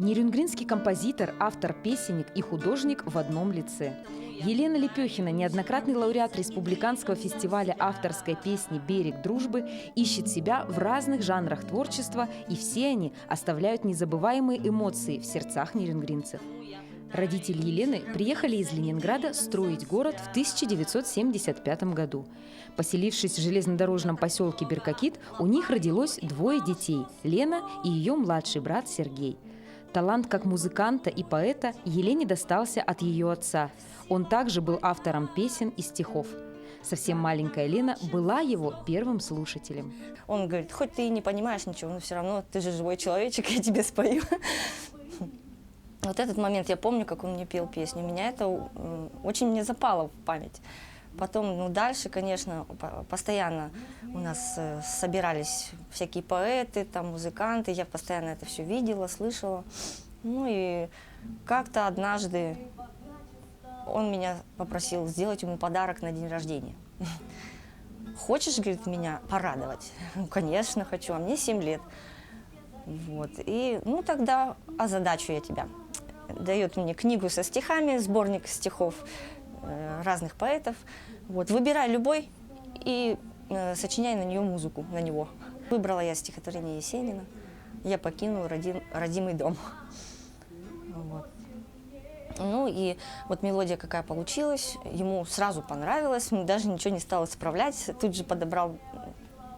Нерюнгринский композитор, автор песенник и художник в одном лице. Елена Лепехина, неоднократный лауреат Республиканского фестиваля авторской песни «Берег дружбы», ищет себя в разных жанрах творчества, и все они оставляют незабываемые эмоции в сердцах нерюнгринцев. Родители Елены приехали из Ленинграда строить город в 1975 году. Поселившись в железнодорожном поселке Беркакит, у них родилось 2 детей – Лена и ее младший брат Сергей. Талант как музыканта и поэта Елене достался от ее отца. Он также был автором песен и стихов. Совсем маленькая Лена была его первым слушателем. Он говорит: хоть ты и не понимаешь ничего, но все равно ты же живой человечек, я тебе спою. Вот этот момент я помню, как он мне пел песню. Меня это очень мне запало в память. Потом, дальше, конечно, постоянно у нас собирались всякие поэты, там, музыканты. Я постоянно это все видела, слышала. И как-то однажды он меня попросил сделать ему подарок на день рождения. «Хочешь, — говорит, — меня порадовать?» «Конечно, хочу, а мне 7 лет». Вот. И, тогда озадачу я тебя. Дает мне книгу со стихами, сборник стихов разных поэтов. Вот. Выбирай любой и сочиняй на нее музыку, на него. Выбрала я стихотворение Есенина «Я покинул родимый дом». Вот. И вот мелодия какая получилась, ему сразу понравилась, даже ничего не стал исправлять, тут же подобрал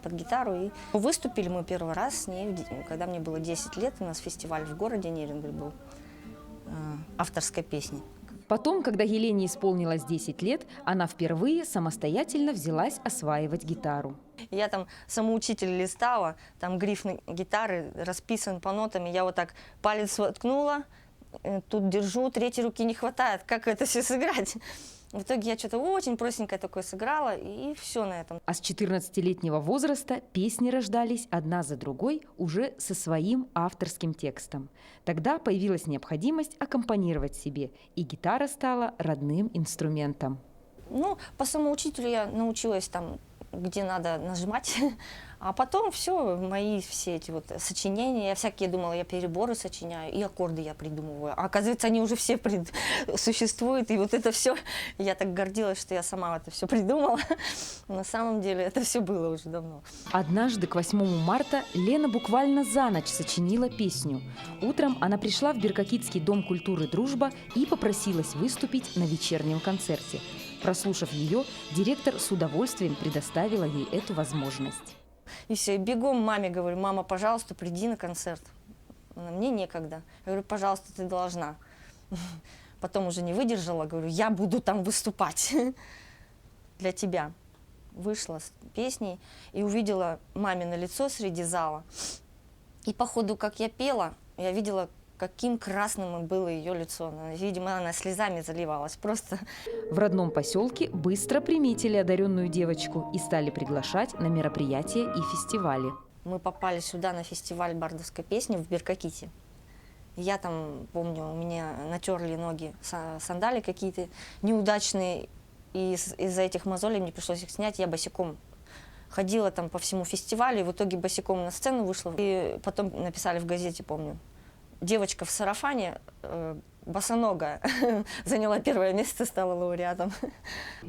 под гитару. И выступили мы первый раз с ней, когда мне было 10 лет, у нас фестиваль в городе Нерюнгри был авторской песни. Потом, когда Елене исполнилось 10 лет, она впервые самостоятельно взялась осваивать гитару. Я там самоучитель листала, там гриф на гитары расписан по нотам, я вот так палец воткнула, тут держу, 3-й руки не хватает, как это все сыграть? В итоге я что-то очень простенькое такое сыграла, и все на этом. А с 14-летнего возраста песни рождались одна за другой уже со своим авторским текстом. Тогда появилась необходимость аккомпанировать себе, и гитара стала родным инструментом. По самоучителю я научилась там, где надо нажимать, а потом все, мои все эти вот сочинения, я всякие думала, я переборы сочиняю, и аккорды я придумываю. А оказывается, они уже все существуют, и вот это все, я так гордилась, что я сама это все придумала. На самом деле это все было уже давно. Однажды к 8 марта Лена буквально за ночь сочинила песню. Утром она пришла в Беркакитский дом культуры «Дружба» и попросилась выступить на вечернем концерте. Прослушав ее, директор с удовольствием предоставила ей эту возможность. И все, бегом маме говорю: мама, пожалуйста, приди на концерт. Мне некогда. Я говорю: пожалуйста, ты должна. Потом уже не выдержала, говорю: я буду там выступать для тебя. Вышла с песней и увидела мамино лицо среди зала. И по ходу, как я пела, я видела, каким красным было ее лицо. Видимо, она слезами заливалась просто. В родном поселке быстро приметили одаренную девочку и стали приглашать на мероприятия и фестивали. Мы попали сюда на фестиваль бардовской песни в Беркаките. Я там, помню, у меня натерли ноги сандали какие-то неудачные, и из-за этих мозолей мне пришлось их снять. Я босиком ходила там по всему фестивалю, и в итоге босиком на сцену вышла. И потом написали в газете, помню: девочка в сарафане, босоногая, заняла 1-е место, стала лауреатом.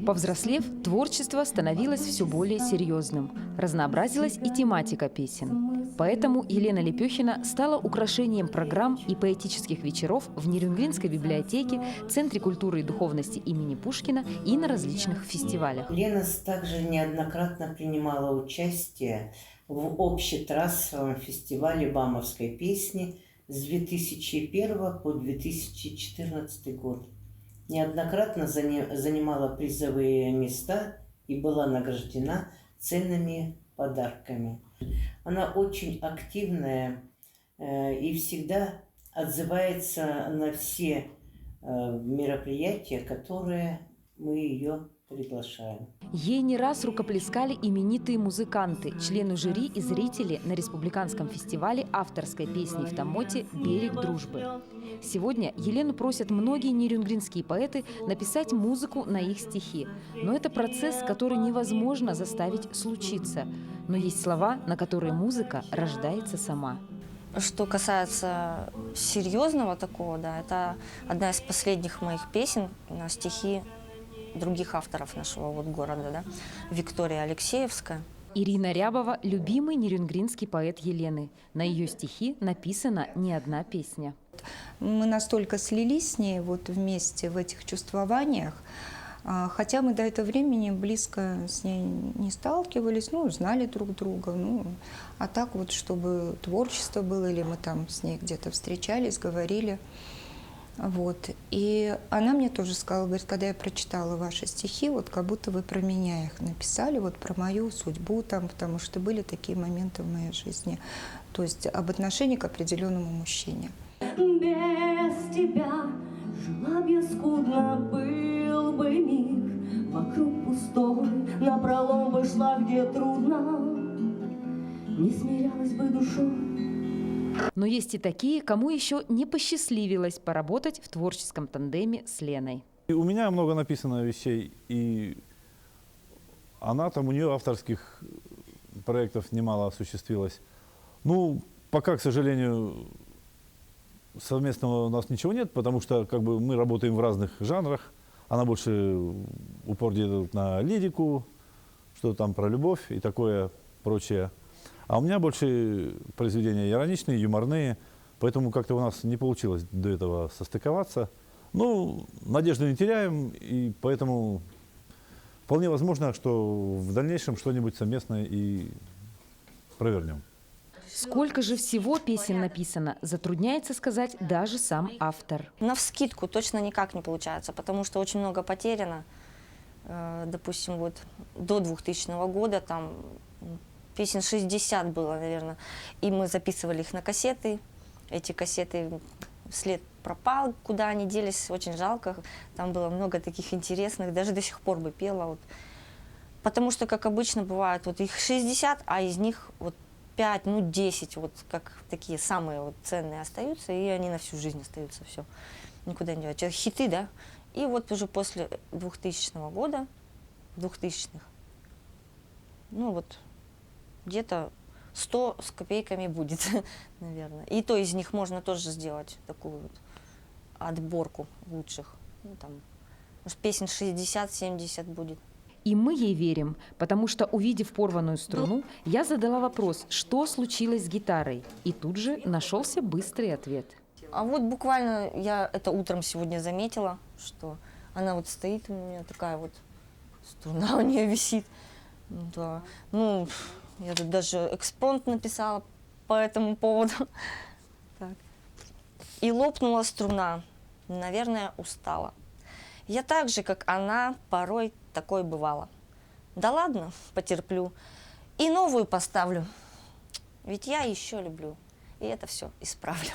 Повзрослев, творчество становилось все более серьезным. Разнообразилась и тематика песен. Поэтому Елена Лепехина стала украшением программ и поэтических вечеров в Нерюнгринской библиотеке, Центре культуры и духовности имени Пушкина и на различных фестивалях. Лена также неоднократно принимала участие в общетрассовом фестивале бамовской песни с 2001 по 2014 год. Неоднократно занимала призовые места и была награждена ценными подарками. Она очень активная и всегда отзывается на все мероприятия, которые мы ее приглашаем. Ей не раз рукоплескали именитые музыканты, члены жюри и зрители на республиканском фестивале авторской песни в Томмоте «Берег дружбы». Сегодня Елену просят многие нерюнгринские поэты написать музыку на их стихи. Но это процесс, который невозможно заставить случиться. Но есть слова, на которые музыка рождается сама. Что касается серьезного такого, да, это одна из последних моих песен на стихи других авторов нашего вот города, да, Виктория Алексеевская. Ирина Рябова – любимый нерюнгринский поэт Елены. На ее стихи написана не одна песня. Мы настолько слились с ней вот вместе в этих чувствованиях, хотя мы до этого времени близко с ней не сталкивались, ну, знали друг друга, ну, а так вот, чтобы творчество было, или мы там с ней где-то встречались, говорили. Вот. И она мне тоже сказала, говорит, когда я прочитала ваши стихи, вот как будто вы про меня их написали, вот про мою судьбу там, потому что были такие моменты в моей жизни, то есть об отношении к определенному мужчине. Без тебя жила б я скудно, был бы миг вокруг пустой, напролом бы шла, где трудно, не смирялась бы душой. Но есть и такие, кому еще не посчастливилось поработать в творческом тандеме с Леной. И у меня много написано вещей, и она там, у нее авторских проектов немало осуществилось. Ну, пока, к сожалению, совместного у нас ничего нет, потому что как бы мы работаем в разных жанрах. Она больше упор делает на лирику, что там про любовь и такое прочее. А у меня больше произведения ироничные, юморные, поэтому как-то у нас не получилось до этого состыковаться. Ну, надежды не теряем, и поэтому вполне возможно, что в дальнейшем что-нибудь совместное и провернем. Сколько же всего песен написано, затрудняется сказать даже сам автор. Навскидку точно никак не получается, потому что очень много потеряно. Допустим, вот до 2000 года там песен 60 было, наверное, и мы записывали их на кассеты. Эти кассеты след пропал, куда они делись, очень жалко. Там было много таких интересных, даже до сих пор бы пела. Вот. Потому что, как обычно бывает, вот их 60, а из них вот 5, ну 10, вот как такие самые вот ценные остаются, и они на всю жизнь остаются, все, никуда не девать. Это хиты, да? И вот уже после 2000 года, 2000-х, ну вот, где-то 100 с копейками будет, наверное. И то из них можно тоже сделать такую вот отборку лучших. Ну, там, может, песен 60-70 будет. И мы ей верим, потому что, увидев порванную струну, я задала вопрос, что случилось с гитарой. И тут же нашелся быстрый ответ. А вот буквально я это утром сегодня заметила, что она вот стоит у меня такая вот, струна у нее висит. Да. Ну, я тут даже экспромт написала по этому поводу. Так. И лопнула струна. Наверное, устала. Я так же, как она, порой такой бывала. Да ладно, потерплю. И новую поставлю. Ведь я еще люблю. И это все исправлю.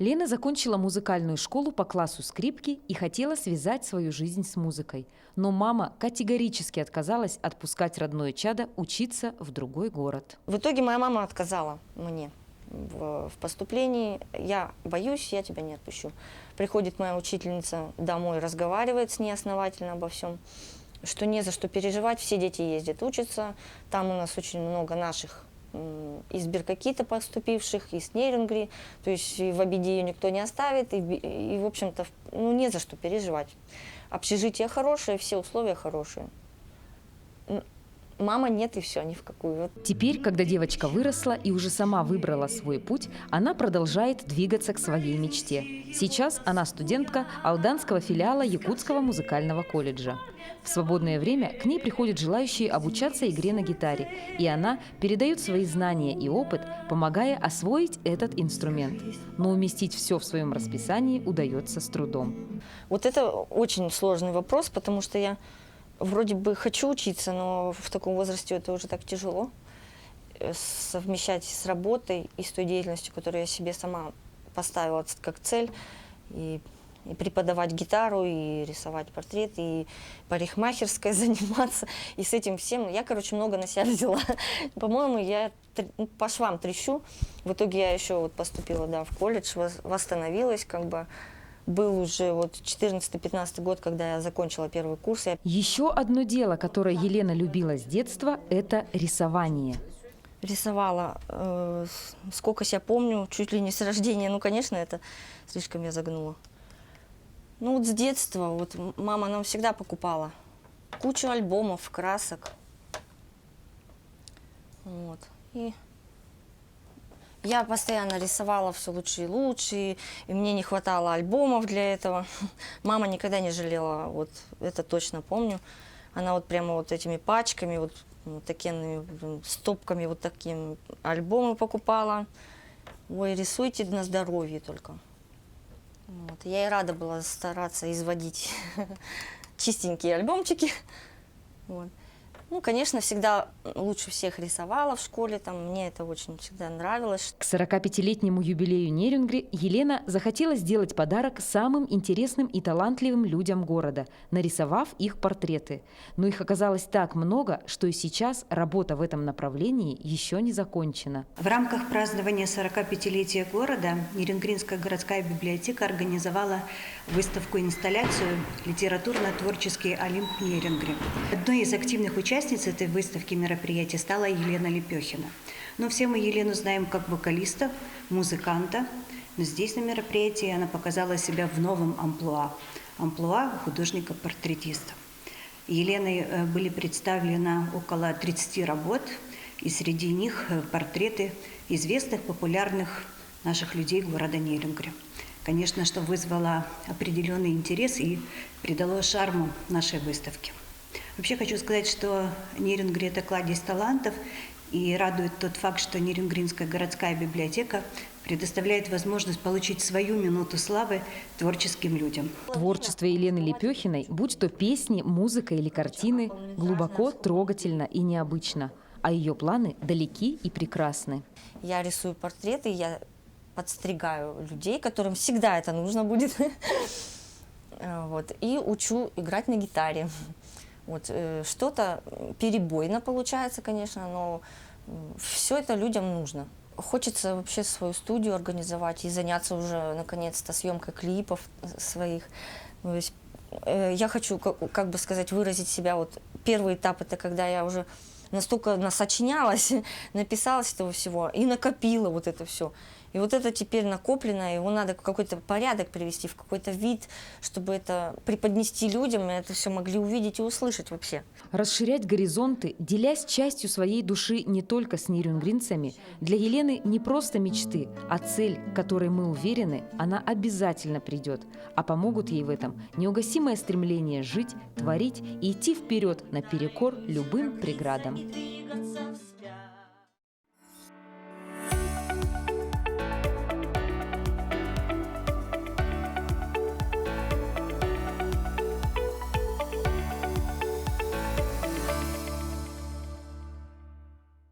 Лена закончила музыкальную школу по классу скрипки и хотела связать свою жизнь с музыкой. Но мама категорически отказалась отпускать родное чадо учиться в другой город. В итоге моя мама отказала мне в поступлении. Я боюсь, я тебя не отпущу. Приходит моя учительница домой, разговаривает с ней основательно обо всем, что не за что переживать, все дети ездят, учатся. Там у нас очень много наших из Беркокита поступивших, из Нерюнгри, то есть и в обиде ее никто не оставит, и в общем-то, ну, не за что переживать. Общежитие хорошее, все условия хорошие. Мама нет, и все, ни в какую. Теперь, когда девочка выросла и уже сама выбрала свой путь, она продолжает двигаться к своей мечте. Сейчас она студентка алданского филиала Якутского музыкального колледжа. В свободное время к ней приходят желающие обучаться игре на гитаре, и она передает свои знания и опыт, помогая освоить этот инструмент. Но уместить все в своем расписании удается с трудом. Вот это очень сложный вопрос, потому что я вроде бы хочу учиться, но в таком возрасте это уже так тяжело совмещать с работой и с той деятельностью, которую я себе сама поставила как цель, и преподавать гитару, и рисовать портрет, и парикмахерской заниматься, и с этим всем. Я, короче, много на себя взяла. По-моему, я по швам трещу. В итоге я еще вот поступила, да, в колледж, восстановилась, как бы. Был уже вот 14-15 год, когда я закончила первый курс. Еще одно дело, которое Елена любила с детства, это рисование. рисовала, сколько себя помню, чуть ли не с рождения. Ну, конечно, это слишком я загнула. Ну, вот с детства, вот мама нам всегда покупала кучу альбомов, красок. Вот. И я постоянно рисовала все лучше и лучше, и мне не хватало альбомов для этого. Мама никогда не жалела, вот это точно помню. Она вот прямо вот этими пачками, вот такими стопками, вот такими альбомы покупала. Ой, рисуйте на здоровье только. Вот. Я и рада была стараться изводить чистенькие альбомчики. Вот. Ну, конечно, всегда лучше всех рисовала в школе, там, мне это очень всегда нравилось. К 45-летнему юбилею Нерюнгри Елена захотела сделать подарок самым интересным и талантливым людям города, нарисовав их портреты. Но их оказалось так много, что и сейчас работа в этом направлении еще не закончена. В рамках празднования 45-летия города Нерюнгринская городская библиотека организовала выставку-инсталляцию «Литературно-творческий Олимп Нерюнгри». Одной из активных участниц этой выставки мероприятия стала Елена Лепехина. Но все мы Елену знаем как вокалиста, музыканта, но здесь на мероприятии она показала себя в новом амплуа художника-портретиста. Еленой были представлены около 30 работ, и среди них портреты известных, популярных наших людей города Нерюнгри. Конечно, что вызвало определенный интерес и придало шарму нашей выставке. Вообще хочу сказать, что Нерюнгри – это кладезь талантов, и радует тот факт, что Нерюнгринская городская библиотека предоставляет возможность получить свою минуту славы творческим людям. Творчество Елены Лепехиной, будь то песни, музыка или картины, глубоко, трогательно и необычно, а ее планы далеки и прекрасны. Я рисую портреты, я подстригаю людей, которым всегда это нужно будет, вот, и учу играть на гитаре. Вот, что-то перебойно получается, конечно, но все это людям нужно. Хочется вообще свою студию организовать и заняться уже, наконец-то, съемкой клипов своих. То есть, я хочу, как бы сказать, выразить себя. Вот первый этап – это когда я уже настолько насочинялась, написалась этого всего и накопила вот это все. И вот это теперь накоплено, его надо в какой-то порядок привести, в какой-то вид, чтобы это преподнести людям, и это все могли увидеть и услышать вообще. Расширять горизонты, делясь частью своей души не только с нерюнгринцами, для Елены не просто мечты, а цель, к которой мы уверены, она обязательно придет, а помогут ей в этом неугасимое стремление жить, творить и идти вперед наперекор любым преградам. И двигаться